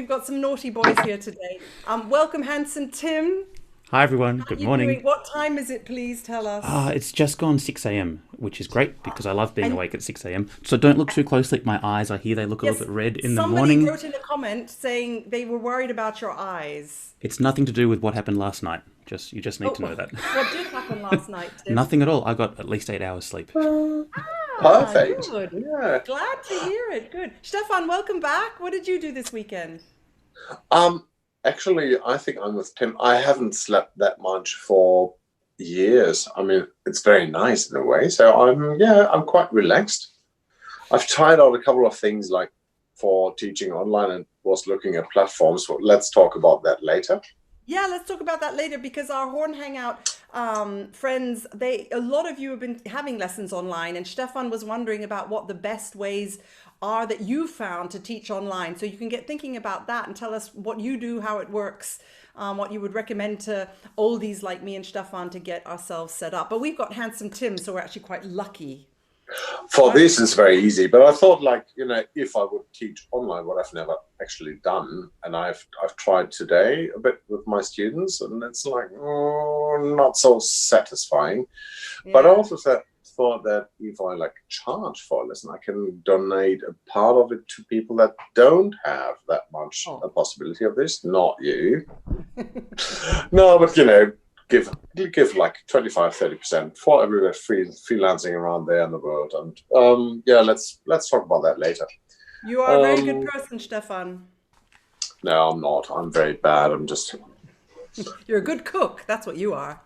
we've got some naughty boys here today. Welcome, handsome Tim. Hi everyone, How are good you doing? morning. What time is it, please tell us? It's just gone 6 a.m., which is great because I love being And awake at 6 a.m. So don't look too closely at my eyes. I hear they look a little yes, bit red in the somebody morning. wrote in a comment saying they were worried about your eyes. It's nothing to do with what happened last night. You just need to know Oh, that. what did happen last night, Tim? Nothing at all. I got at least 8 hours sleep. Ah, Perfect. good. Yeah. Glad to hear it. Good. Stefan, welcome back. What did you do this weekend? Um, Actually, I think I'm with Tim. I haven't slept that much for years. I mean, it's very nice in a way. So I'm quite relaxed. I've tried out a couple of things like for teaching online and was looking at platforms. But let's talk about that later. Yeah, let's talk about that later because our Horn Hangout friends, a lot of you have been having lessons online, and Stefan was wondering about what the best ways are that you found to teach online. So you can get thinking about that and tell us what you do, how it works, what you would recommend to oldies like me and Stefan to get ourselves set up. But we've got handsome Tim, so we're actually quite lucky. For this, it's very easy. But I thought, like, if I would teach online, what I've never actually done, and I've tried today a bit with my students, and it's like not so satisfying. But I Yeah. also thought that if I like charge for a lesson, I can donate a part of it to people that don't have that much a Oh. possibility of this. Not you. No, but give like 25-30% for everywhere freelancing around there in the world. And let's talk about that later. You are a very good Um, person, Stefan. no, I'm not. I'm very bad. I'm just You're a good cook. That's what you are.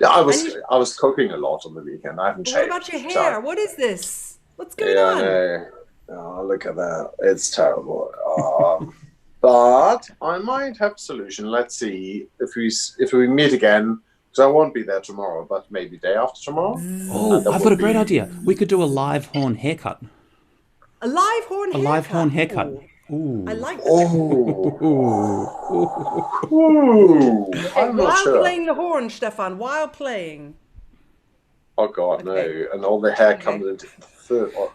yeah. I And was you, I was cooking a lot on the weekend. I haven't but what shaved. about your So hair? What is this? What's going yeah, I on? know. Oh, look at that. It's terrible. But I might have a solution. Let's see if we meet again. Because I won't be there tomorrow, but maybe day after tomorrow, and Oh, that Bzzz. I've got would a great be. idea. We could do a live horn haircut. A live horn A live horn haircut. haircut. Oh, I Ooh. like that. Oh, Ooh. Okay, I'm not while sure. playing the horn, Stefan, while playing. Oh God, no! Okay, And all the hair okay. comes into the third. Oh,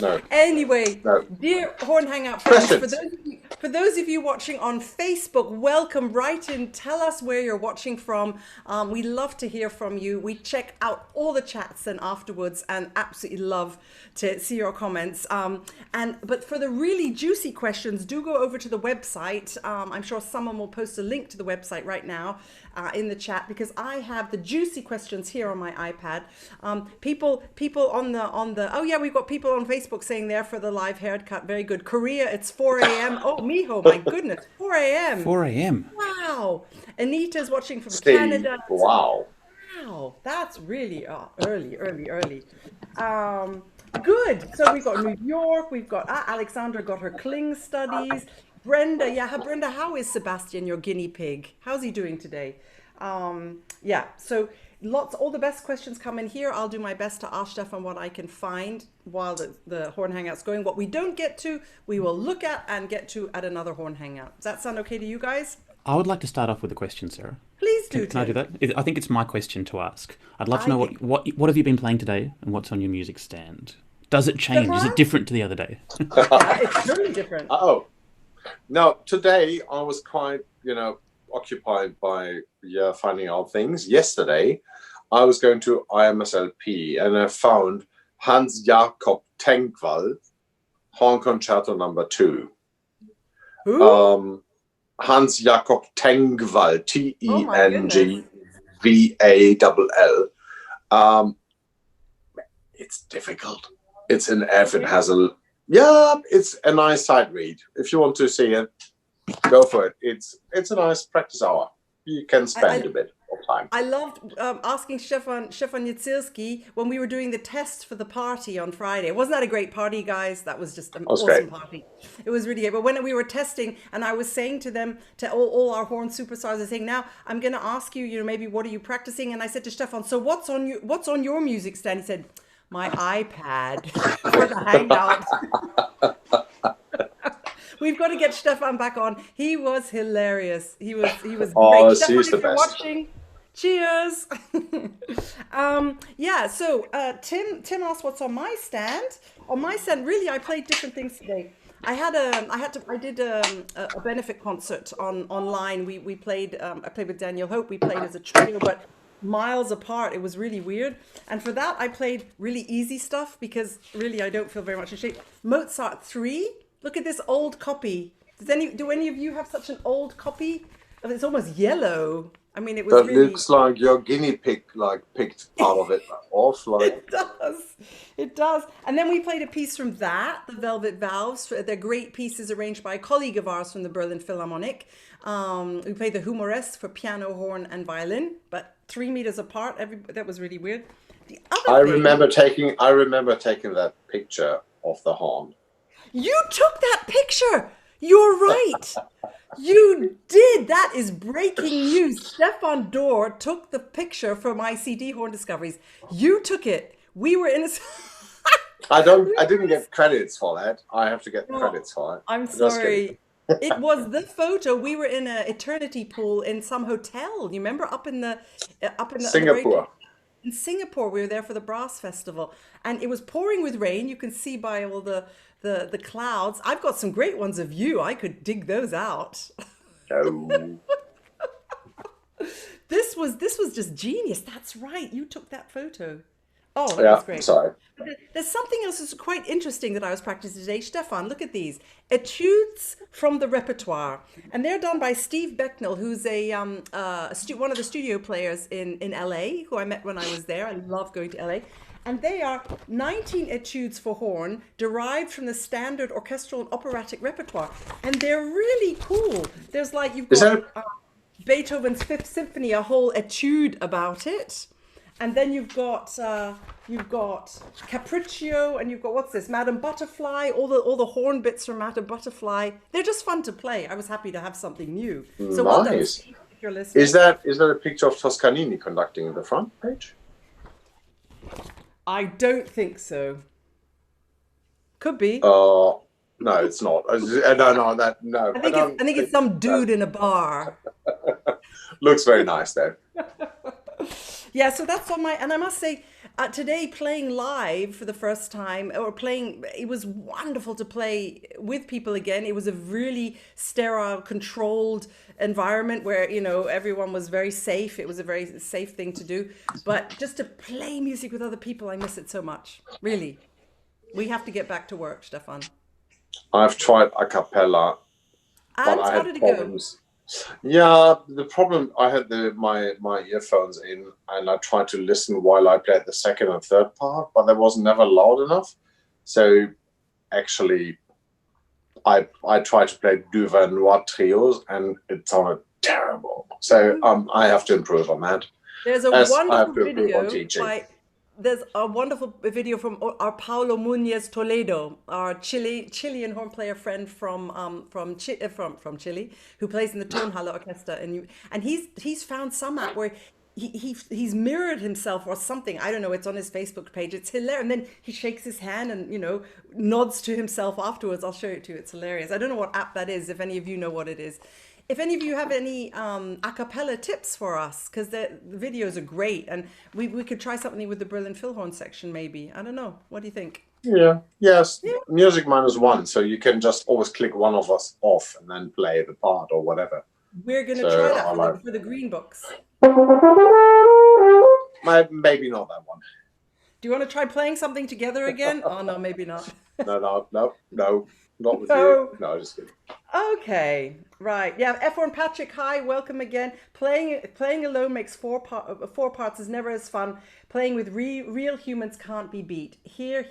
no, Anyway, no dear Horn Hangout friends, questions. for those of you watching on Facebook, welcome. Write in, tell us where you're watching from. We love to hear from you. We check out all the chats and afterwards, and absolutely love to see your comments. But for the really juicy questions, do go over to the website. I'm sure someone will post a link to the website right now in the chat because I have the juicy questions here on my iPad. People on the oh yeah, we've got people on Facebook saying there for the live haircut. Very good. Korea, it's 4 a.m. Oh, Miho, my goodness, 4 a.m. 4 a.m. Wow. Anita's watching from Steve, Canada. wow. Wow, that's really early, early, early. Um, Good. So we've got New York. We've got Alexandra got her Kling studies. Brenda, yeah, Brenda, how is Sebastian, your guinea pig? How's he doing today? Yeah, so all the best questions come in here. I'll do my best to ask Stefan what I can find while the Horn Hangout's going. What we don't get to, we will look at and get to at another Horn Hangout. Does that sound okay to you guys? I would like to start off with a question, Sarah. Please Can, do, can I do Tim. that? I think it's my question to ask. I'd love to I know think. what have you been playing today and what's on your music stand? Does it change? Is Stefan? it different to the other day? Yeah, it's totally different. Oh, now today I was quite, occupied by finding out things. Yesterday, I was going to IMSLP and I found Hans Jakob Tengvall, Horn Concerto Number 2. Who? Um, Hans Jakob Tengvall, Oh my goodness. Tengvall. It's difficult. It's in F. It Okay. has it's a nice sight read. If you want to see it, go for it. It's a nice practice hour. You can I, spend I a bit of time. I loved asking Stefan Yitzilski when we were doing the test for the party on Friday. Wasn't that a great party, guys? That was just an That was awesome great. party. It was really great. But when we were testing, and I was saying to them, to all our horn superstars, I was saying, now I'm going to ask you, maybe what are you practicing? And I said to Stefan, so what's on your music stand? He said, my iPad for the Hangout. We've got to get Stefan back on. He was hilarious. He was great. Oh, Stefan, she's the if you're best. watching, cheers. Yeah. So Tim asked what's on my stand. On my stand, really, I played different things today. I did a benefit concert online. We played, I played with Daniel Hope. We played as a trio, but miles apart. It was really weird. And for that, I played really easy stuff because really I don't feel very much in shape. Mozart 3. Look at this old copy. Do any of you have such an old copy? It's almost yellow. I mean, it was That really. looks like your guinea pig picked part of it off. It does. It does. And then we played a piece from that, the Velvet Valves. They're great pieces arranged by a colleague of ours from the Berlin Philharmonic. We played the Humoresque for piano, horn, and violin, but 3 meters apart. That was really weird. I remember taking that picture of the horn. You took that picture. You're right. You did. That is breaking news. Stefan Dohr took the picture for my CD Horn Discoveries. You took it. We were in a. I didn't get credits for that. I have to get credits for it. I'm sorry. It was the photo. We were in an eternity pool in some hotel. You remember up in the Singapore. In Singapore, we were there for the Brass Festival, and it was pouring with rain. You can see by all the clouds. I've got some great ones of you. I could dig those out. Oh. This was just genius. That's right. You took that photo. Oh, that Yeah, was great. sorry. There's something else that's quite interesting that I was practicing today. Stefan, look at these. Etudes from the repertoire. And they're done by Steve Becknell, who's one of the studio players in LA, who I met when I was there. I love going to LA. And they are 19 etudes for horn derived from the standard orchestral and operatic repertoire. And they're really cool. There's like, you've got Beethoven's Fifth Symphony, a whole etude about it. And then you've got Capriccio, and you've got, what's this, Madame Butterfly, all the horn bits from Madame Butterfly. They're just fun to play. I was happy to have something new. So well done, Steve, if you're listening. Is that a picture of Toscanini conducting in the front page? I don't think so. Could be. No, it's not. No. I think it's some dude in a bar. Looks very nice though. Yeah, so that's on my, and I must say, today playing live for the first time, it was wonderful to play with people again. It was a really sterile, controlled environment where, everyone was very safe. It was a very safe thing to do. But just to play music with other people, I miss it so much. Really. We have to get back to work, Stefan. I've tried a cappella, and but I how had did it problems. Yeah, the problem, I had my earphones in, and I tried to listen while I played the second and third part, but that was never loud enough. So actually, I tried to play Deux Noir trios, and it sounded terrible. So I have to improve on that. There's a wonderful video there's a wonderful video from our Paulo Muñez Toledo, our Chilean horn player friend from Chile, who plays in the Tonhalle Orchestra, and he's found some app where he's mirrored himself or something. I don't know. It's on his Facebook page. It's hilarious. And then he shakes his hand and nods to himself afterwards. I'll show it to you. It's hilarious. I don't know what app that is. If any of you know what it is. If any of you have any a cappella tips for us, because the videos are great, and we could try something with the Berlin Philhorn section, maybe. I don't know. What do you think? Yeah. Yes. Yeah. Music -1, so you can just always click one of us off and then play the part or whatever. We're going to try that for the green books. Maybe not that one. Do you want to try playing something together again? Oh, no, maybe not. No. Not with you. No, just kidding. Okay, right. Yeah, F1 Patrick, hi, welcome again. Playing alone makes four parts is never as fun. Playing with real humans can't be beat. Here.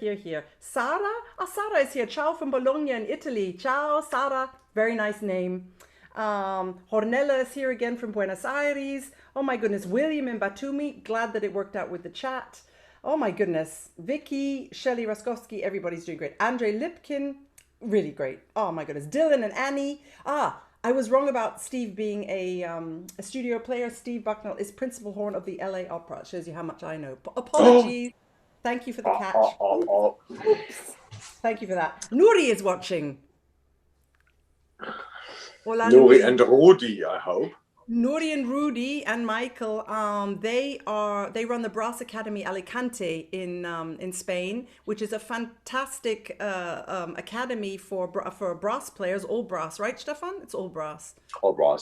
Sarah? Sarah is here. Ciao from Bologna in Italy. Ciao, Sarah. Very nice name. Hornella is here again from Buenos Aires. Oh my goodness. William in Batumi. Glad that it worked out with the chat. Oh my goodness. Vicky, Shelley Raskowski, everybody's doing great. Andre Lipkin. Really great. Oh my goodness. Dylan and Annie. I was wrong about Steve being a studio player. Steve Bucknell is principal horn of the LA Opera. It shows you how much I know. Apologies. Thank you for the catch. Oops. Thank you for that. Nuri is watching. Hola, Nuri and Rudi, I hope. Nuri and Rudy and Michael, they run the Brass Academy Alicante in Spain, which is a fantastic academy for brass players, all brass, right, Stefan? It's all brass. All right.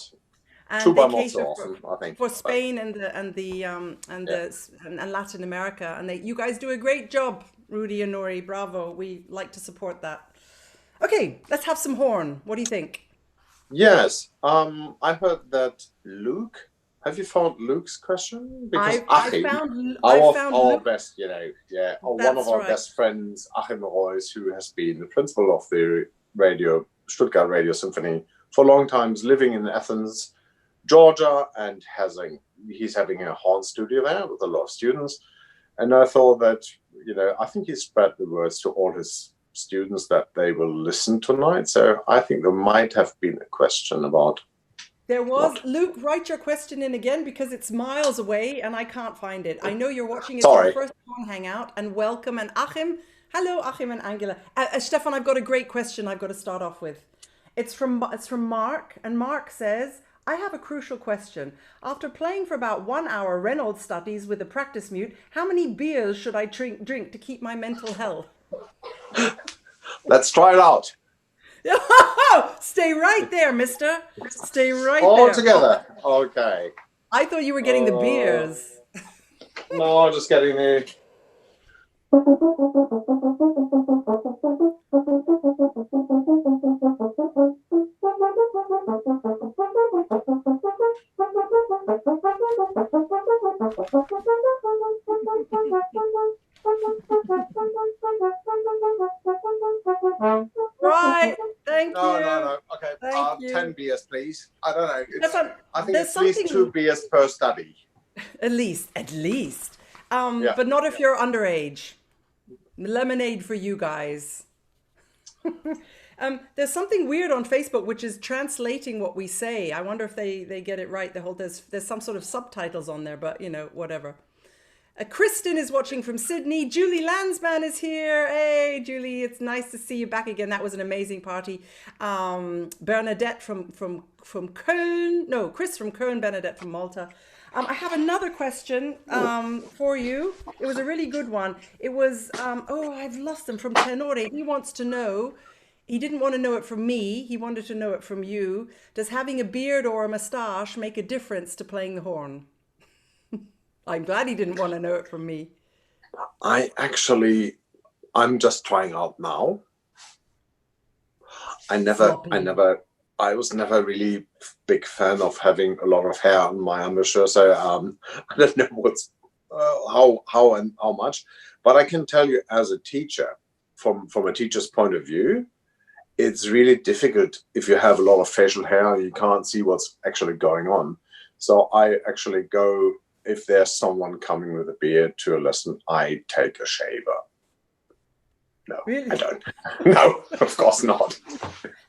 And Tuba they not so cater often, I think. for But Spain and yeah. Latin America, and you guys do a great job, Rudy and Nori. Bravo! We like to support that. Okay, let's have some horn. What do you think? Yes. I heard that Luke. Have you found Luke's question? Because Achim, I found our Luke. best, one of That's our right. best friends, Achim Royce, who has been the principal of the Stuttgart Radio Symphony for a long time, is living in Athens, Georgia, and he's having a horn studio there with a lot of students. And I thought that, I think he spread the words to all his students that they will listen tonight. So I think there might have been a question about There was what. Luke. Write your question in again because it's miles away and I can't find it. I know you're watching. It's your Sorry. first Horn Hangout, and welcome. And Achim, hello, Achim and Angela. Stefan, I've got a great question. I've got to start off with. It's from Mark, and Mark says, I have a crucial question. After playing for about 1 hour Reynolds studies with a practice mute, how many beers should I drink to keep my mental health? Let's try it out. Stay right there, mister. Stay right All there. together. Okay. I thought you were getting the beers. No, just getting the. Right. Thank you. No. Okay. Thank you. 10 beers, please. I don't know. Stefan, I think there's it's at least something 2 beers per study. at least. Yeah. But not if you're underage. Lemonade for you guys. There's something weird on Facebook which is translating what we say. I wonder if they get it right. There's some sort of subtitles on there, but whatever. Kristen is watching from Sydney. Julie Landsman is here. Hey, Julie, it's nice to see you back again. That was an amazing party. Bernadette from Köln. No, Chris from Köln, Bernadette from Malta. I have another question for you. It was a really good one. It was, I've lost him, from Tenore. He wants to know, he didn't want to know it from me. He wanted to know it from you. Does having a beard or a mustache make a difference to playing the horn? I'm glad he didn't want to know it from me. I'm just trying out now. I was never really big fan of having a lot of hair on my embouchure, so I don't know what's how and how much. But I can tell you, as a teacher, from a teacher's point of view, it's really difficult if you have a lot of facial hair and you can't see what's actually going on. So I actually go, if there's someone coming with a beard to a lesson, I take a shaver. No, Really? I don't. No, of course not.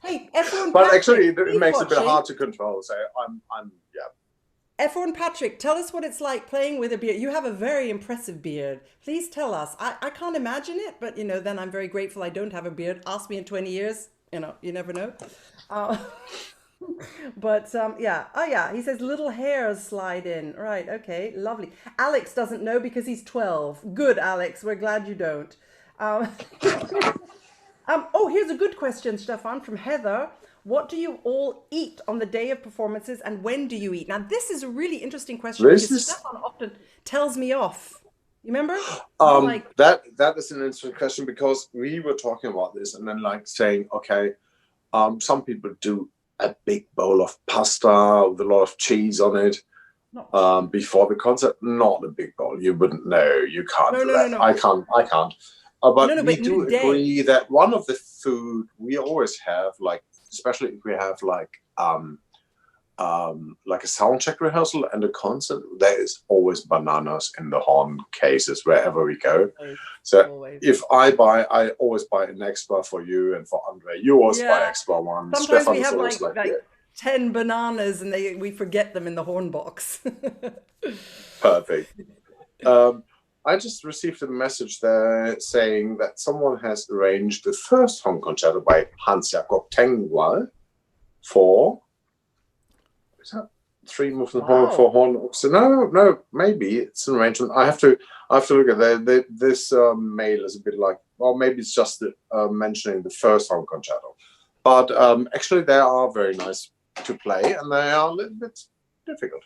Hey, F1 But Patrick, actually, it keep makes it a bit watching. hard to control. So yeah. F1 Patrick, tell us what it's like playing with a beard. You have a very impressive beard. Please tell us. I can't imagine it, but then I'm very grateful I don't have a beard. Ask me in 20 years. You never know. But yeah. Oh yeah, he says little hairs slide in. Right, okay, lovely. Alex doesn't know because he's 12. Good, Alex. We're glad you don't. Here's a good question, Stefan, from Heather. What do you all eat on the day of performances, and when do you eat? Now, this is a really interesting question because Stefan often tells me off. You remember? That is an interesting question, because we were talking about this and then saying, okay, some people do a big bowl of pasta with a lot of cheese on it before the concert. Not a big bowl. You wouldn't know. You can't do that. No. I can't. But we do agree that one of the food we always have, especially if we have a sound check rehearsal and a concert, there is always bananas in the horn cases wherever we go. Always. If I always buy an extra for you and for Andre. You always buy extra ones. Sometimes Stefan we have like 10 bananas and we forget them in the horn box. Perfect. I just received a message there saying that someone has arranged the first horn concerto by Hans Jakob Tengwall for 3 movement horn for Wow. horn. So no, maybe it's an arrangement. I have to look at this mail is a bit like, well, maybe it's just mentioning the first horn concerto, but actually they are very nice to play, and they are a little bit difficult.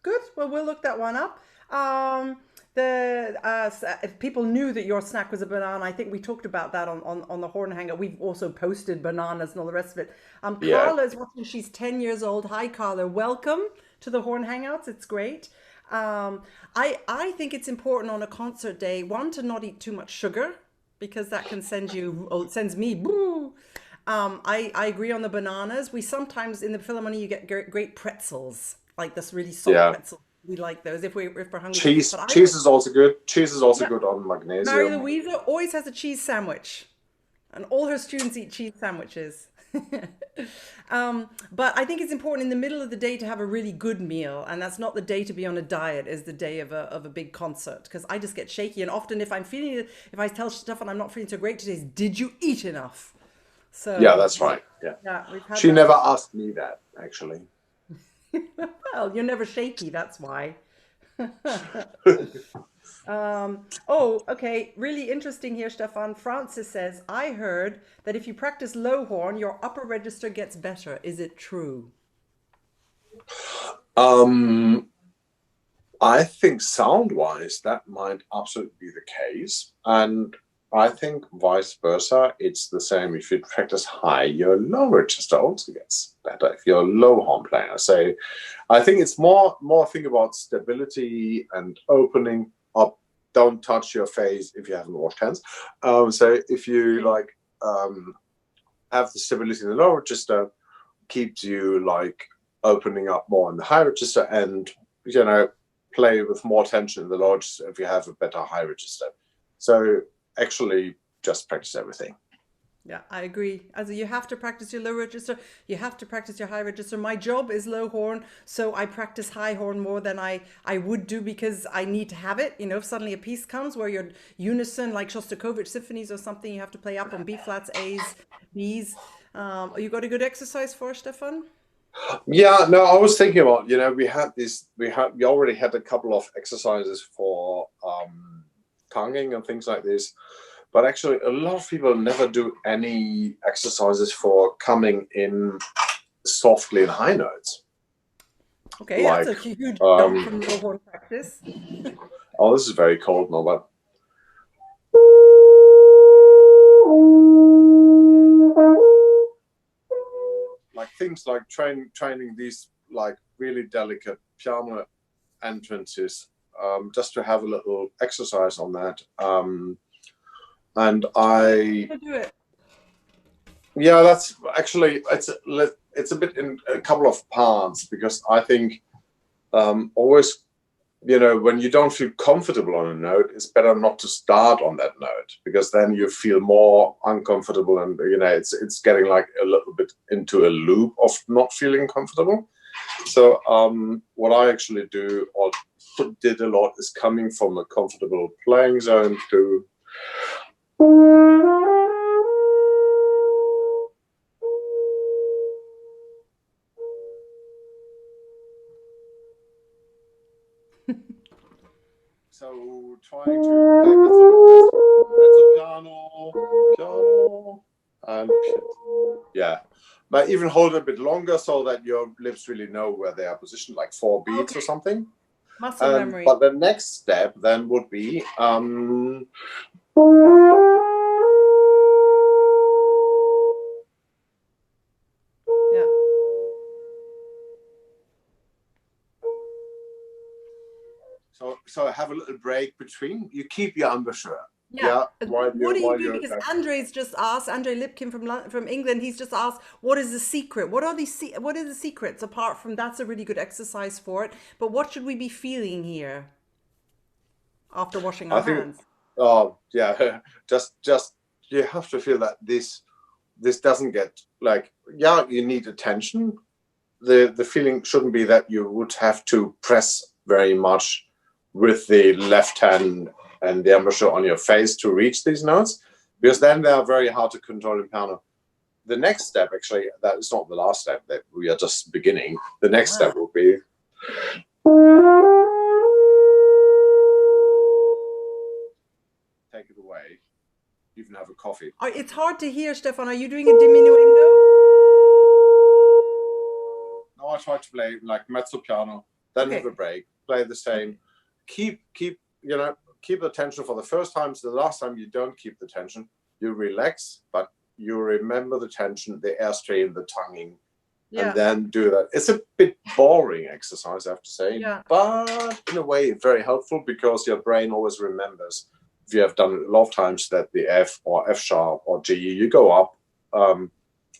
Good. Well, we'll look that one up. If people knew that your snack was a banana, I think we talked about that on the Horn Hangout. We've also posted bananas and all the rest of it. Yeah, Carla is watching. She's 10 years old. Hi, Carla. Welcome to the Horn Hangouts. It's great. I think it's important on a concert day, one, to not eat too much sugar because that can sends me boo. I agree on the bananas. We sometimes in the Philharmonie you get great pretzels, like this really soft yeah. pretzel. We like those if we're hungry. Cheese, But I cheese is also good. Cheese is also yeah, good on Mary magnesium. Louisa always has a cheese sandwich, and all her students eat cheese sandwiches. But I think it's important in the middle of the day to have a really good meal, and that's not the day to be on a diet. Is the day of a big concert, because I just get shaky, and often if I tell Stefan I'm not feeling so great today, did you eat enough? Yeah, So that's right. Yeah, yeah, we've had she that. never asked me that actually. Well, you're never shaky, that's why. Oh, okay. Really interesting here, Stefan. Francis says, I heard that if you practice low horn, your upper register gets better. Is it true? Um, I think sound-wise, that might absolutely be the case. And I think vice versa, it's the same. If you practice high, your low register also gets better if you're a low horn player. So I think it's more thing about stability and opening up. Don't touch your face if you haven't washed hands. So if you have the stability in the low register, keeps you like opening up more in the high register, and play with more tension in the low register if you have a better high register. So actually just practice everything. Yeah, I agree. As you have to practice your low register, you have to practice your high register. My job is low horn, so I practice high horn more than I would do because I need to have it. If suddenly a piece comes where you're unison, like Shostakovich symphonies or something, you have to play up on B flats, A's, B's. You got a good exercise for Stefan? Yeah, no, I was thinking about, we already had a couple of exercises for tonguing and things like this. But actually, a lot of people never do any exercises for coming in softly in high notes. Okay, Like, that's a huge jump from low horn practice. oh, this is very cold now, but like things like training these like really delicate piano entrances, just to have a little exercise on that. And I Do it. Yeah, that's actually it's a bit in a couple of parts, because I think always, when you don't feel comfortable on a note, it's better not to start on that note, because then you feel more uncomfortable, and it's getting like a little bit into a loop of not feeling comfortable. So what I actually do or did a lot is coming from a comfortable playing zone to so trying to play mezzo piano, and yeah, but even hold it a bit longer so that your lips really know where they are positioned, like 4 beats or something. Muscle memory. But the next step then would be Yeah. so have a little break between. You keep your embouchure. Yeah. While What do you do? you're Because Andre's just asked, Andre Lipkin from England, he's just asked, what is the secret? What are the secrets apart from that's a really good exercise for it? But what should we be feeling here after washing our hands? Oh yeah, just you have to feel that this doesn't get like, you need attention. The feeling shouldn't be that you would have to press very much with the left hand and the embouchure on your face to reach these notes, because then they are very hard to control in piano. The next step, actually, that is not the last step, that we are just beginning. The next step will be Take it away. Even have a coffee. It's hard to hear, Stefan. Are you doing a diminuendo? No, I try to play like mezzo piano, then Okay. have a break, play the same. Keep the tension for the first time. So the last time you don't keep the tension, you relax, but you remember the tension, the airstream, the tonguing, and then do that. It's a bit boring exercise, I have to say, but in a way very helpful because your brain always remembers. If you have done it a lot of times that the F or F sharp or G, you go up,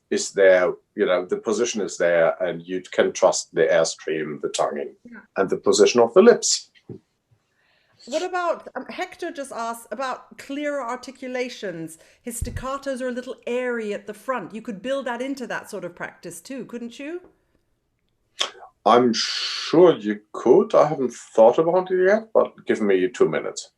is there, the position is there, and you can trust the airstream, the tonguing, and the position of the lips. What about, Hector just asked about clearer articulations. His staccatos are a little airy at the front. You could build that into that sort of practice too, couldn't you? I'm sure you could. I haven't thought about it yet, but give me 2 minutes.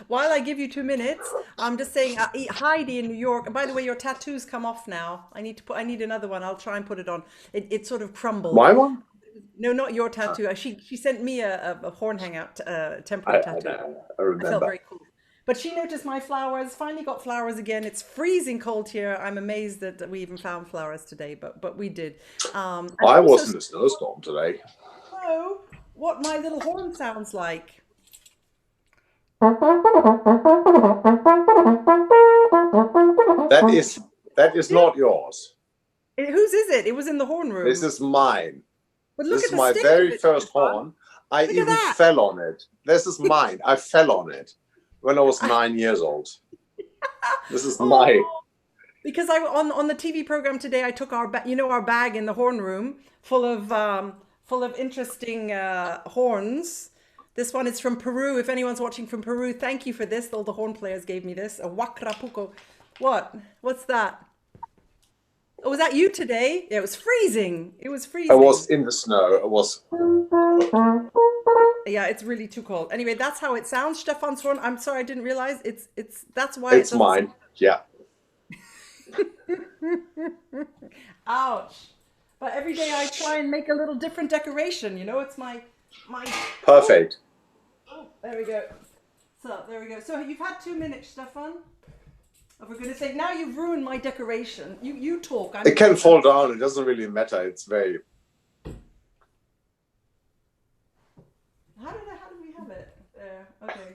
While I give you 2 minutes, I'm just saying, Heidi in New York. And by the way, your tattoos come off now. I need another one. I'll try and put it on. It sort of crumbled. My one? No, not your tattoo. She sent me a Horn Hangout temporary tattoo. I remember. I felt very cool. But she noticed my flowers. Finally got flowers again. It's freezing cold here. I'm amazed that we even found flowers today, but we did. I was in a snowstorm today. So, what my little horn sounds like. That is not yours. Whose is it? It was in the horn room. This is mine. But look This at is the my stick very of it, first Stefan. horn. I Look at even that. fell on it. This is mine. I fell on it when I was 9 years old. This is mine. Because on the TV program today, I took our bag in the horn room full of interesting horns. This one is from Peru. If anyone's watching from Peru, thank you for this. All the horn players gave me this. A Huacrapuco. What's that? Oh, was that you today? Yeah, it was freezing. It was freezing. I was in the snow. It was. Yeah, it's really too cold. Anyway, that's how it sounds. Stefan's horn. I'm sorry, I didn't realize. That's why It's mine. Yeah. Ouch. But every day I try and make a little different decoration. It's my. Perfect. Oh, there we go. So there we go. So you've had 2 minutes, Stefan. For goodness sake, now you've ruined my decoration. You talk. It can fall down. It doesn't really matter. It's very. How did we have it? There. Okay.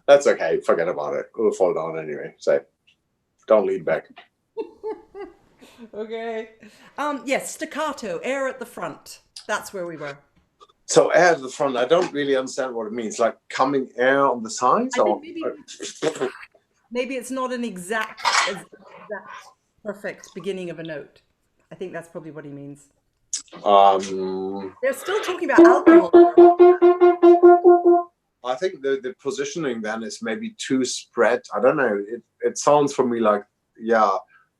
That's okay. Forget about it. It will fall down anyway. So don't lean back. Okay. Yes, staccato, air at the front. That's where we were. So air at the front. I don't really understand what it means. Like coming air on the sides, I or think maybe it's not an exact perfect beginning of a note. I think that's probably what he means. They're still talking about alcohol. I think the positioning then is maybe too spread. I don't know. It sounds for me like,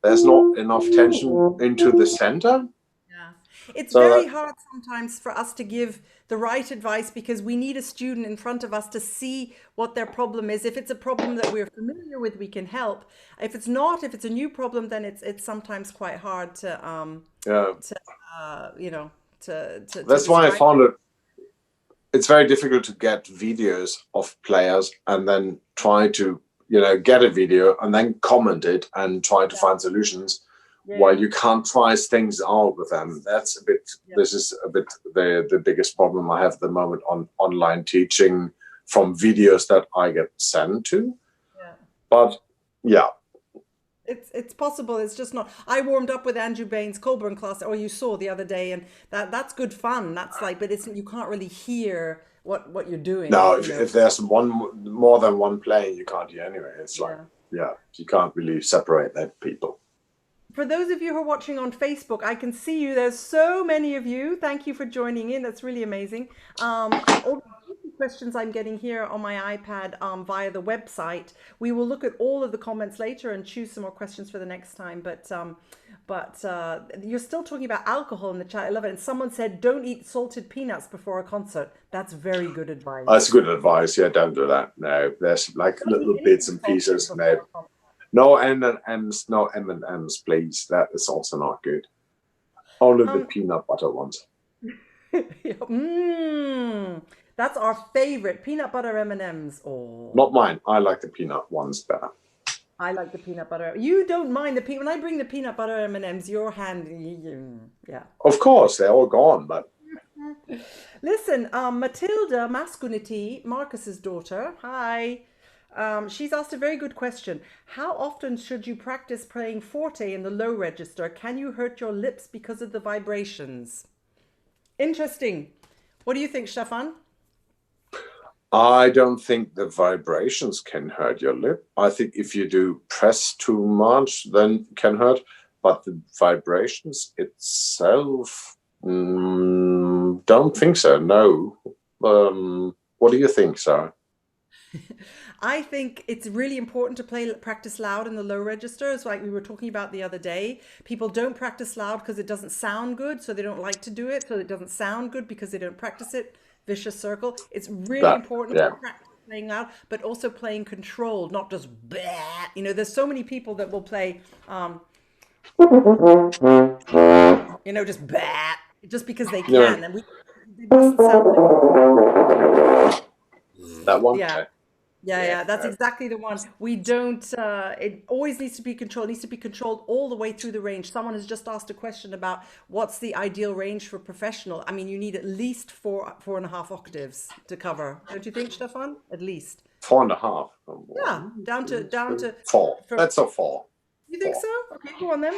there's not enough tension into the center. Yeah. It's So very hard sometimes for us to give the right advice because we need a student in front of us to see what their problem is. If it's a problem that we're familiar with, we can help. If it's not, if it's a new problem, then it's sometimes quite hard to That's why I describe. found it's very difficult to get videos of players and then try to get a video and then comment it and try to find solutions. While you can't try things out with them. That's a bit, this is a bit the biggest problem I have at the moment on online teaching from videos that I get sent to. Yeah. But It's possible. It's just not. I warmed up with Andrew Bain's Colburn class, or you saw the other day, and that's good fun. That's like, but you can't really hear what you're doing. No, if there's more than one playing, you can't hear anyway. It's like, you can't really separate that people. For those of you who are watching on Facebook, I can see you. There's so many of you. Thank you for joining in. That's really amazing. All the questions I'm getting here on my iPad via the website. We will look at all of the comments later and choose some more questions for the next time. But you're still talking about alcohol in the chat. I love it. And someone said, don't eat salted peanuts before a concert. That's very good advice. That's good advice. Yeah, don't do that. No, there's like little bits and pieces. No M&Ms, no M&Ms, please. That is also not good. Only the peanut butter ones. That's our favorite peanut butter M&Ms. Oh, Not mine. I like the peanut ones better. I like the peanut butter. You don't mind the peanut. When I bring the peanut butter M&Ms, your hand, yeah. Of course, they're all gone, but Listen, Matilda Masculinity, Marcus's daughter. Hi. She's asked a very good question. How often should you practice playing forte in the low register? Can you hurt your lips because of the vibrations? Interesting. What do you think, Stefan? I don't think the vibrations can hurt your lip. I think if you do press too much, then it can hurt. But the vibrations itself, don't think so. No. What do you think, Sarah? I think it's really important to practice loud in the low registers, like we were talking about the other day. People don't practice loud because it doesn't sound good, so they don't like to do it. So it doesn't sound good because they don't practice it. Vicious circle. It's really important to practice playing loud, but also playing controlled, not just bah. You know, there's so many people that will play, just bah, just because they can, and they mustn't sound like that one. yeah. Yeah, that's exactly the one. We don't, it always needs to be controlled. It needs to be controlled all the way through the range. Someone has just asked a question about what's the ideal range for professional. I mean, you need at least 4.5 octaves to cover. Don't you think, Stefan? At least. 4.5. Yeah, down to 4. That's a 4. You think so? Okay, go on then.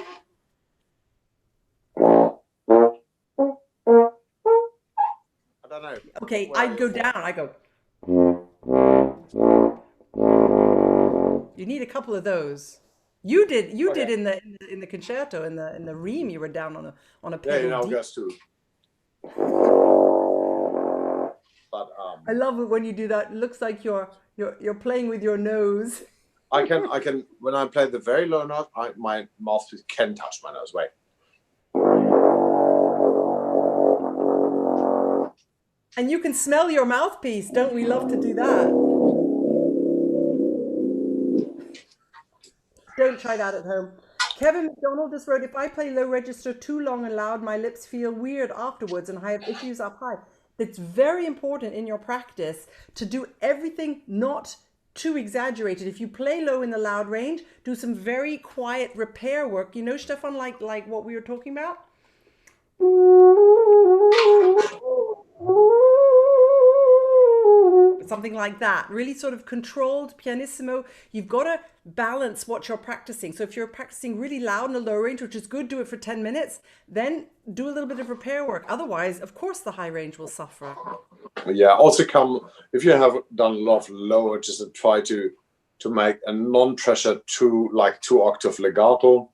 I don't know. Okay, I'd go down. I go. You need a couple of those. You did in the concerto in the Ream. You were down on a pedal. Yeah, just too. But I love it when you do that. It looks like you're playing with your nose. I can when I play the very low note, my mouthpiece can touch my nose. Wait. And you can smell your mouthpiece. Don't we love to do that? Don't try that at home. Kevin McDonald just wrote, if I play low register too long and loud, my lips feel weird afterwards and I have issues up high. It's very important in your practice to do everything not too exaggerated. If you play low in the loud range, do some very quiet repair work. You know, Stefan, like what we were talking about? Something like that, really sort of controlled, pianissimo. You've got to balance what you're practicing. So if you're practicing really loud in the low range, which is good, do it for 10 minutes, then do a little bit of repair work. Otherwise, of course, the high range will suffer. Yeah, also if you have done a lot of low, just try to make a non-pressure 2 octave legato.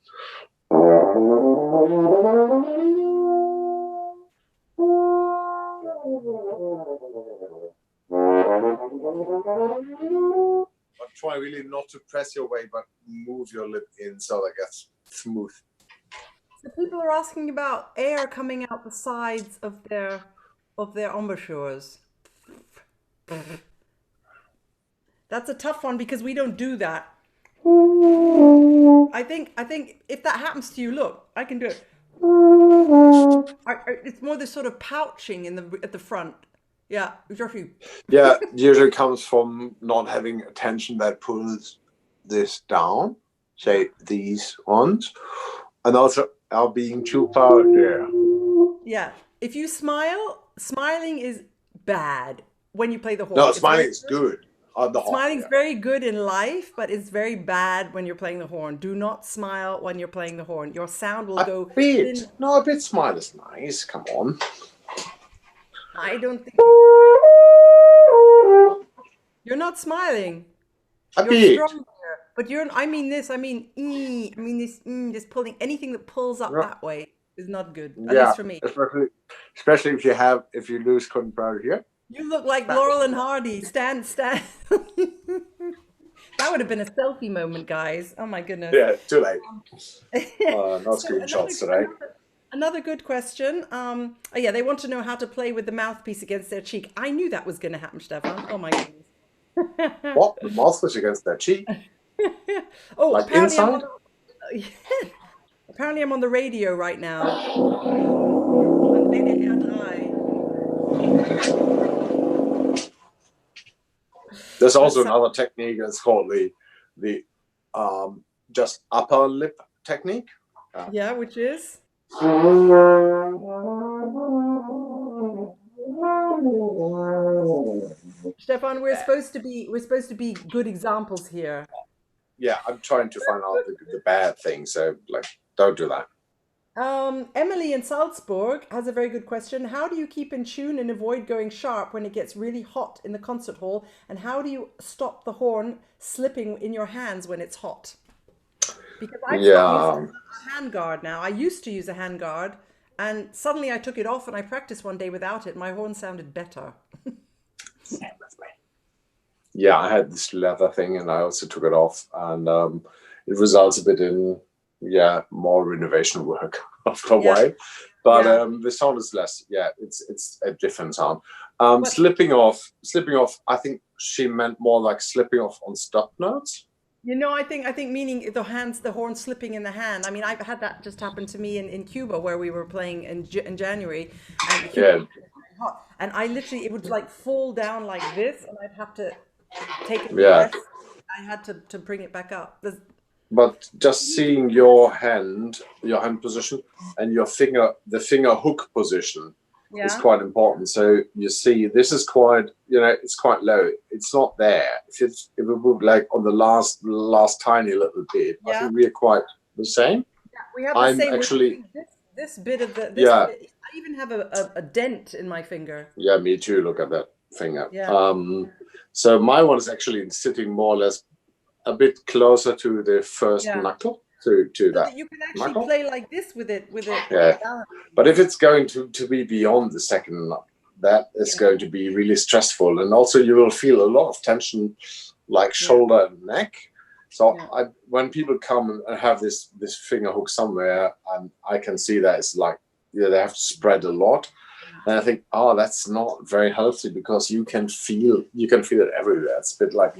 But try really not to press your way, but move your lip in so that gets smooth. So people are asking about air coming out the sides of their embouchures. That's a tough one because we don't do that. I think if that happens to you, look, I can do it. It's more this sort of pouching at the front. Yeah, exactly. Yeah, usually comes from not having attention that pulls this down, say these ones, and also are being too far there. Yeah, if you smiling is bad when you play the horn. No, smiling is good on the horn. Smiling is very good in life, but it's very bad when you're playing the horn. Do not smile when you're playing the horn. Your sound will go bit. No, a bit smile is nice. Come on. I don't think you're not smiling. You're strong there, but I mean this pulling, anything that pulls up that way is not good. At least for me. Especially if you lose control here. You look like Laurel and Hardy. Stand. That would have been a selfie moment, guys. Oh my goodness. Yeah, too late. No screenshots today. Another good question. Yeah, they want to know how to play with the mouthpiece against their cheek. I knew that was going to happen, Stefan. Oh my goodness. What? The mouthpiece against their cheek? Oh, like inside? Apparently I'm on the radio right now. There's also another technique that's called the just upper lip technique. Yeah, which is? Stefan, we're supposed to be good examples here. Yeah, I'm trying to find out the bad thing, so like, don't do that. Emily in Salzburg has a very good question. How do you keep in tune and avoid going sharp when it gets really hot in the concert hall? And how do you stop the horn slipping in your hands when it's hot? Because I've stopped using a hand guard now. I used to use a hand guard, and suddenly I took it off and I practiced one day without it. My horn sounded better. Same with me. Yeah, I had this leather thing and I also took it off, and it results a bit in more renovation work after a while. But the sound is less. Yeah, it's a different sound. Slipping off. I think she meant more like slipping off on stop notes. You know, I think meaning the horn slipping in the hand. I mean, I've had that just happen to me in Cuba, where we were playing in January, and I literally, it would like fall down like this, and I'd have to take it. I had to bring it back up. But just seeing your hand position and the finger hook position is quite important. So you see, this is quite, it's quite low. It's not there. If it would like on the last tiny little bit, I think we are quite the same. Yeah, we have the same. Actually, this bit of the bit, I even have a dent in my finger. Yeah, me too. Look at that finger. Yeah. So my one is actually sitting more or less a bit closer to the first knuckle, to that. You can actually knuckle. Play like this with it. Yeah. But if it's going to be beyond the second knuckle, that is going to be really stressful, and also you will feel a lot of tension, like shoulder and neck. So when people come and have this finger hook somewhere, and I can see that it's like they have to spread a lot. And I think, that's not very healthy, because you can feel it everywhere. It's a bit like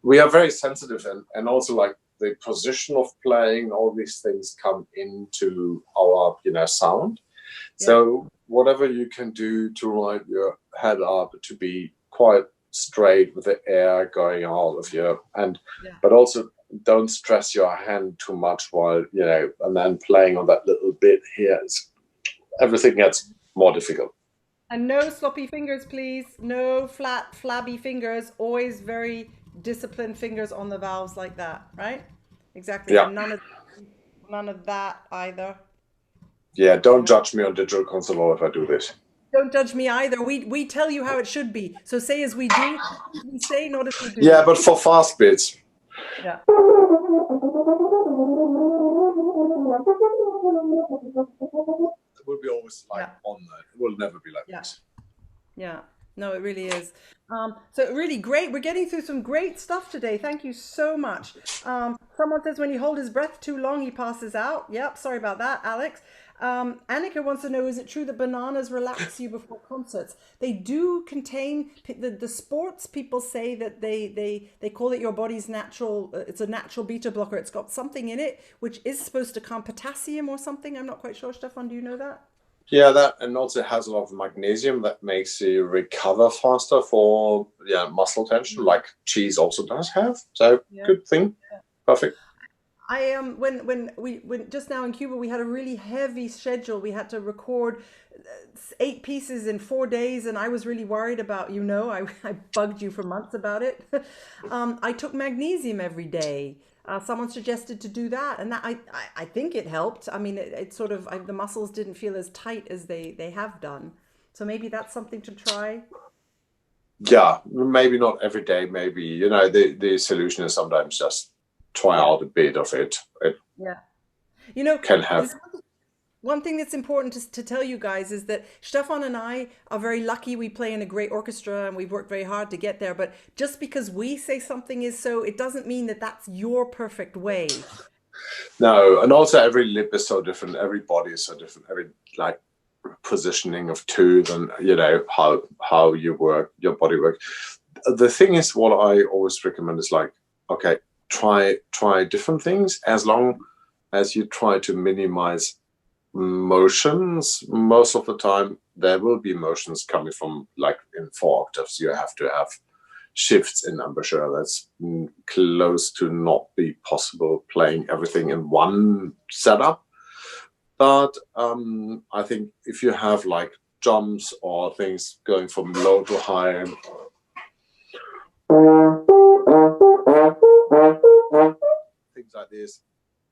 we are very sensitive, and also like the position of playing, all these things come into our sound. So whatever you can do to ride your head up to be quite straight with the air going out of you, but also don't stress your hand too much while and then playing on that little bit here, everything gets more difficult. And no sloppy fingers, please. No flat, flabby fingers. Always very disciplined fingers on the valves like that, right? Exactly. Yeah. None of that either. Yeah, don't judge me on digital console if I do this. Don't judge me either. We tell you how it should be. So say as we do, we say, not as we do. Yeah, but for fast bits. Yeah. It will be always like on that. It will never be like this. Yeah. No, it really is. So really great. We're getting through some great stuff today. Thank you so much. Someone says when you hold his breath too long, he passes out. Yep. Sorry about that, Alex. Annika wants to know, is it true that bananas relax you before concerts? They do contain, the sports people say that they call it your body's natural, it's a natural beta blocker. It's got something in it, which is supposed to calm potassium or something. I'm not quite sure. Stefan, do you know that? Yeah, that, and also it has a lot of magnesium that makes you recover faster for muscle tension, like cheese also does have. So good thing. Perfect. I when just now in Cuba, we had a really heavy schedule. We had to record 8 pieces in 4 days, and I was really worried about, I bugged you for months about it. I took magnesium every day. Someone suggested to do that, and that I think it helped. I mean, it sort of, the muscles didn't feel as tight as they have done. So maybe that's something to try. Yeah, maybe not every day. Maybe, the solution is sometimes just try out a bit of it. Can have. One thing that's important to tell you guys is that Stefan and I are very lucky. We play in a great orchestra and we've worked very hard to get there. But just because we say something is so, it doesn't mean that that's your perfect way. No, and also every lip is so different. Every body is so different. Every positioning of tooth and how you work, your body work. The thing is, what I always recommend is okay, try different things, as long as you try to minimize motions. Most of the time there will be motions coming from, in 4 octaves. You have to have shifts in embouchure. That's close to not be possible playing everything in one setup. But I think if you have like jumps or things going from low to high, things like this,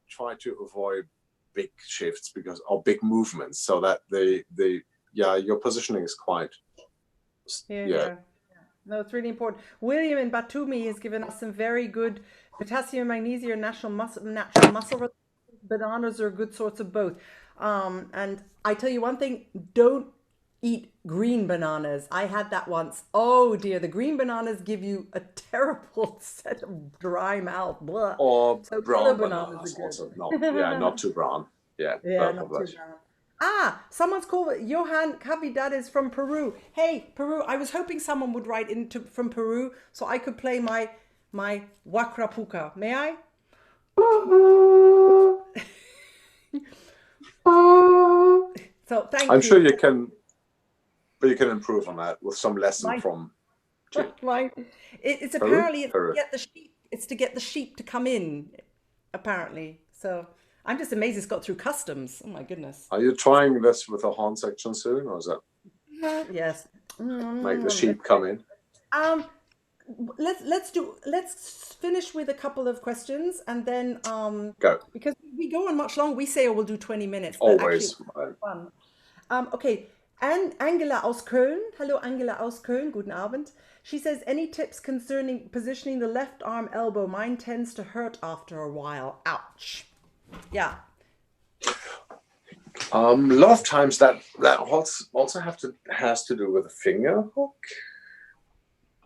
try to avoid big shifts or big movements, so that your positioning is quite No, it's really important. William in Batumi has given us some very good potassium, magnesium, natural muscle. Bananas are good sorts of both. And I tell you one thing, don't eat green bananas. I had that once. Oh dear, the green bananas give you a terrible set of dry mouth. Blah. Or so brown bananas also. Not too brown. Yeah, not too brown. Someone's called Johan Cavidad is from Peru. Hey, Peru, I was hoping someone would write from Peru so I could play my Wakrapuka. May I? So thank you. I'm sure you can, but you can improve on that with some lesson from. Right. It's Peru? Apparently Peru. to get the sheep. It's to get the sheep to come in. Apparently, so I'm just amazed it's got through customs. Oh my goodness. Are you trying this with a horn section soon, or is that? Yes. Make the sheep come in. Let's finish with a couple of questions and then Go. because we go on much longer. We say we'll do 20 minutes. Always. Actually, fun. Okay. And Angela aus Köln. Hello, Angela aus Köln. Guten Abend. She says, any tips concerning positioning the left arm elbow? Mine tends to hurt after a while. Ouch. Yeah. A lot of times that also has to do with the finger hook.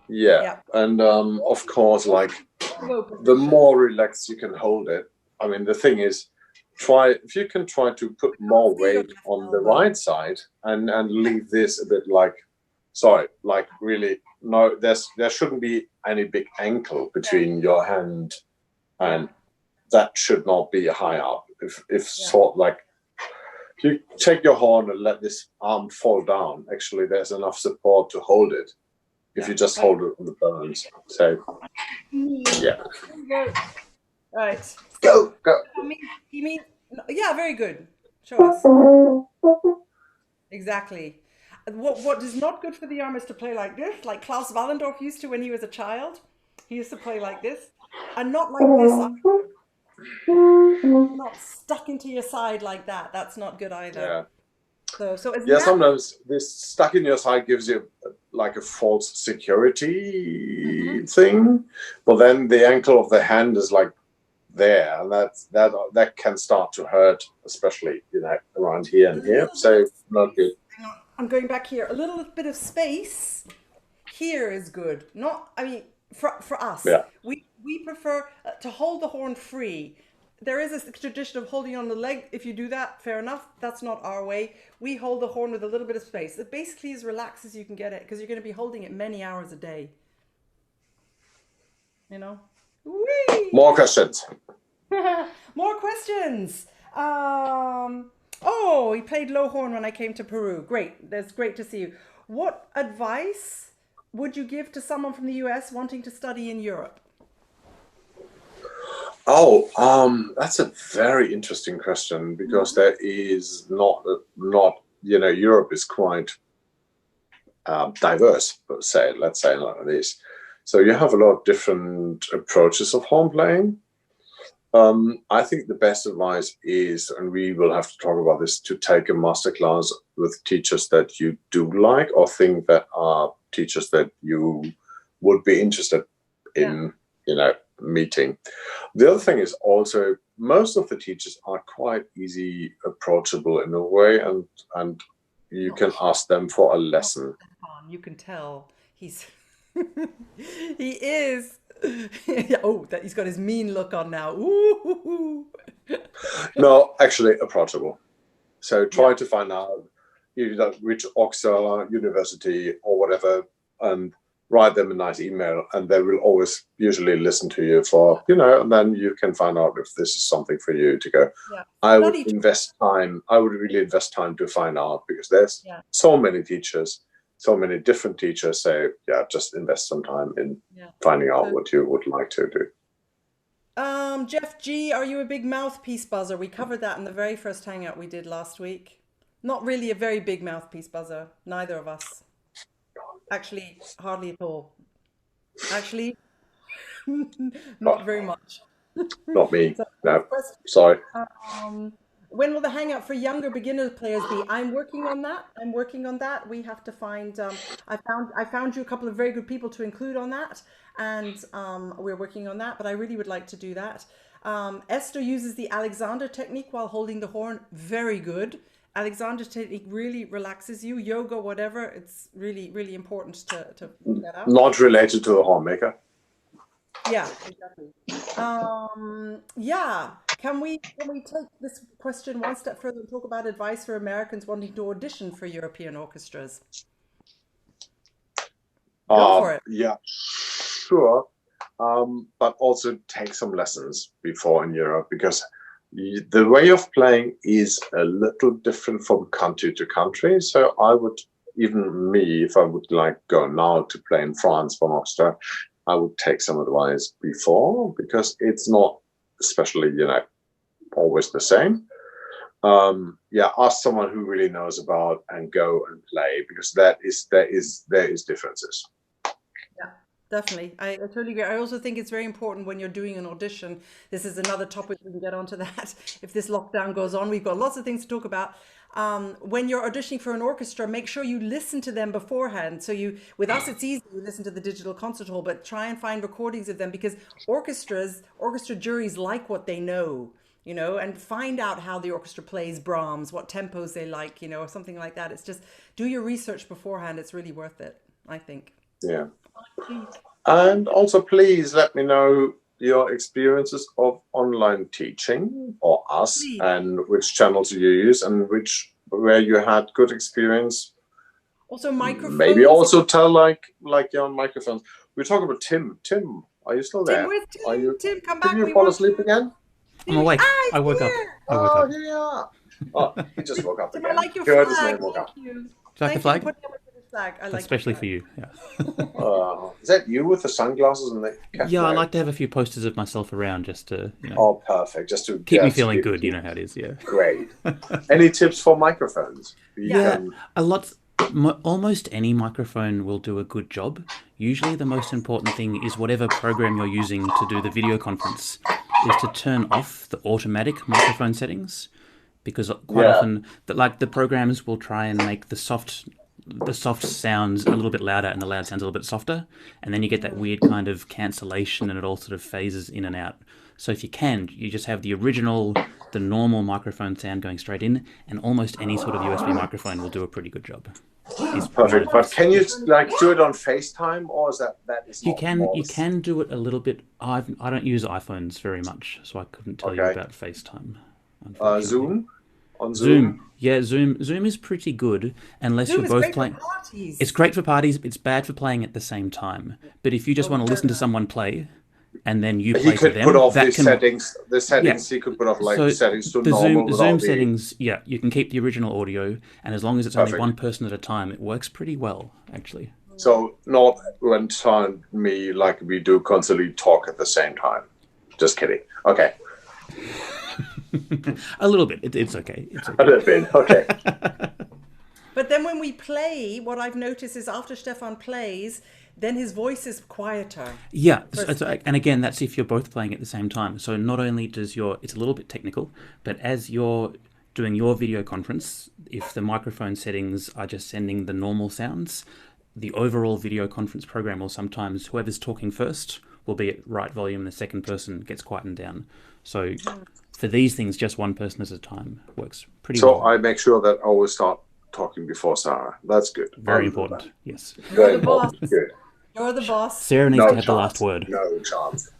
Yeah. And of course, like the more relaxed you can hold it. I mean, the thing is, if you can try to put more weight on the right side and leave this a bit really, no, there shouldn't be any big ankle between your hand, and that should not be high up. If you take your horn and let this arm fall down, actually there's enough support to hold it. If you just hold it on the bones. So yeah. Right. Go. You mean yeah, very good. Show us. Exactly. What is not good for the arm is to play like this, like Klaus Wallendorf used to when he was a child. He used to play like this, and not like this. Not stuck into your side like that. That's not good either. So sometimes this stuck in your side gives you like a false security thing, but then the ankle of the hand is like there, and that can start to hurt, especially around here and here. So not good. I'm going back here. A little bit of space here is good. For us, we prefer to hold the horn free. There is a tradition of holding on the leg. If you do that, fair enough. That's not our way. We hold the horn with a little bit of space. It basically as relaxed as you can get it, because you're going to be holding it many hours a day. Whee! More questions. More questions. He played low horn when I came to Peru. Great. That's great to see you. What advice would you give to someone from the US wanting to study in Europe? That's a very interesting question, because there is not Europe is quite diverse, let's say like this. So you have a lot of different approaches of horn playing. I think the best advice is, and we will have to talk about this, to take a masterclass with teachers that you do like or think that are teachers that you would be interested in, meeting. The other thing is also most of the teachers are quite easy approachable in a way, and you can ask them for a lesson. You can tell he's he is. That he's got his mean look on now. Ooh. No, actually approachable. So try to find out which Oxford university or whatever, and write them a nice email, and they will always usually listen to you for, and then you can find out if this is something for you to go. I would really invest time to find out, because there's so many teachers so many different teachers say, yeah, just invest some time in finding out what you would like to do. Jeff G, are you a big mouthpiece buzzer? We covered that in the very first hangout we did last week. Not really a very big mouthpiece buzzer, neither of us. Actually, hardly at all. Actually, not very much. Not me. So, No, sorry. When will the hangout for younger beginner players be? I'm working on that. I'm working on that. We have to find. I found you a couple of very good people to include on that, and we're working on that. But I really would like to do that. Esther uses the Alexander technique while holding the horn. Very good. Alexander technique really relaxes you. Yoga, whatever. It's really, really important to figure that out. Not related to the horn maker. Yeah, exactly. Yeah. Can we take this question one step further and talk about advice for Americans wanting to audition for European orchestras? Go for it. Yeah, sure. But also take some lessons before in Europe, because the way of playing is a little different from country to country. So I would, even me, if I would like go now to play in France for an orchestra, I would take some advice before, because it's not especially, always the same. Ask someone who really knows about and go and play, because there is differences. Yeah, definitely. I totally agree. I also think it's very important when you're doing an audition. This is another topic, we can get onto that if this lockdown goes on. We've got lots of things to talk about. When you're auditioning for an orchestra, make sure you listen to them beforehand. So with us, it's easy. You listen to the digital concert hall, but try and find recordings of them, because orchestra juries like what they know, and find out how the orchestra plays Brahms, what tempos they like, or something like that. It's just do your research beforehand. It's really worth it, I think. Yeah. And also, please let me know your experiences of online teaching, or us, and which channels you use, and where you had good experience. Also microphones. Maybe also tell like your microphones. We talk about Tim. Tim, are you still there? Where's Tim? Tim, come back. Did you fall asleep again? I'm awake. I woke up. Oh, here you are. Oh, he just woke up again. I like your he heard his flag. name woke up. Thank you. Do you like the flag? I like especially for you. Yeah. Is that you with the sunglasses and the cap? Yeah, I like to have a few posters of myself around just to, Oh, perfect. Just to keep me feeling good. You know how it is. Yeah. Great. Any tips for microphones? Almost any microphone will do a good job. Usually the most important thing is whatever program you're using to do the video conference is to turn off the automatic microphone settings, because quite often the programs will try and make the soft sounds a little bit louder and the loud sounds a little bit softer, and then you get that weird kind of cancellation and it all sort of phases in and out. So if you just have the normal microphone sound going straight in, and almost any sort of USB microphone will do a pretty good job. Perfect. But can you do it on FaceTime, or is that is you can do it a little bit. I don't use iPhones very much, so I couldn't tell you about FaceTime. Zoom? On Zoom. Yeah, Zoom is pretty good unless you're both playing. It's great for parties. It's bad for playing at the same time. But if you just want to listen to someone play, and then you play for them, put off the settings. The settings he could put off settings to normal. The Zoom settings, you can keep the original audio, and as long as it's only one person at a time, it works pretty well, actually. So not one time we do constantly talk at the same time. Just kidding. Okay. A little bit. It's okay. A little bit. Okay. But then when we play, what I've noticed is after Stefan plays, then his voice is quieter. Yeah. And again, that's if you're both playing at the same time. So not only it's a little bit technical, but as you're doing your video conference, if the microphone settings are just sending the normal sounds, the overall video conference program will sometimes, whoever's talking first will be at right volume, the second person gets quietened down. So for these things, just one person at a time works pretty well. So I make sure that I always start talking before Sarah. That's good. Very important. Yes. You're the boss. Good. You're the boss. Sarah needs to have the last word. No chance.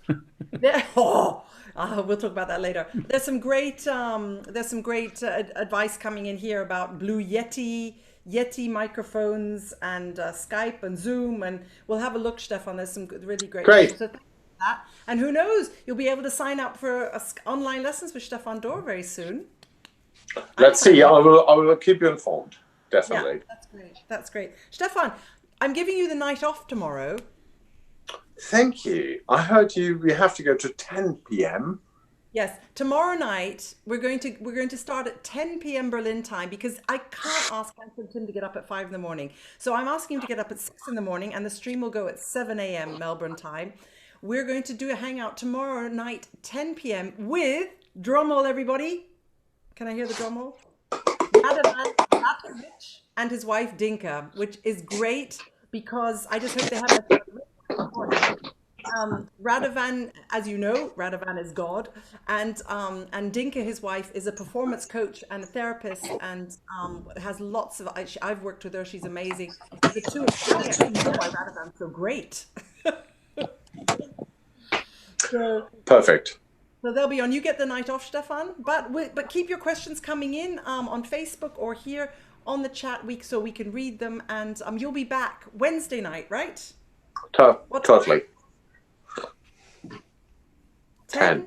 We'll talk about that later. There's some great advice coming in here about Blue Yeti microphones and Skype and Zoom, and we'll have a look, Stefan. There's some really great. So that. And who knows, you'll be able to sign up for online lessons with Stefan Dohr very soon. Let's see. I will keep you informed. definitely. That's great. That's great. Stefan, I'm giving you the night off tomorrow. Thank you. I heard we have to go to 10 p.m. Yes, tomorrow night we're going to start at 10 p.m. Berlin time because I can't ask Anton Tim to get up at 5 in the morning. So I'm asking him to get up at 6 in the morning, and the stream will go at 7 a.m. Melbourne time. We're going to do a hangout tomorrow night, 10 p.m. with, drum roll everybody. Can I hear the drum roll? Radovan Ratkovic and his wife Dinka, which is great because I just hope they have Radovan, as you know, Radovan is God, and Dinka, his wife, is a performance coach and a therapist, and has lots of. I've worked with her; she's amazing. The two of them, I actually know why Radovan's so great. Perfect. So they'll be on. You get the night off, Stefan, but keep your questions coming in on Facebook or here on the chat week so we can read them, and you'll be back Wednesday night, right? Totally. 10?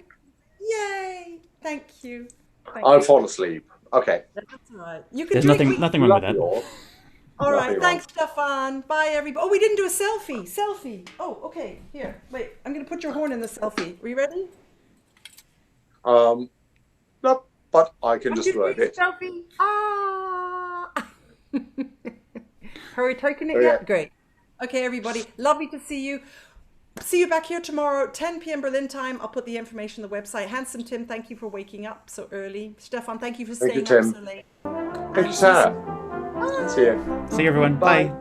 Yay! Thank you. I'll fall asleep. Okay. That's all right. You can There's nothing wrong with that. All right. Thanks, Stefan. Bye, everybody. Oh, we didn't do a selfie. Selfie. Oh, okay. Here. Wait. I'm going to put your horn in the selfie. Are you ready? No, but I can just do write it. Selfie. Ah! Are we taking it yet? Great. Okay, everybody. Lovely to see you. See you back here tomorrow, 10 p.m. Berlin time. I'll put the information on the website. Handsome Tim, thank you for waking up so early. Stefan, thank you for staying up so late. Thank you, Sarah. See you. See you, everyone. Bye.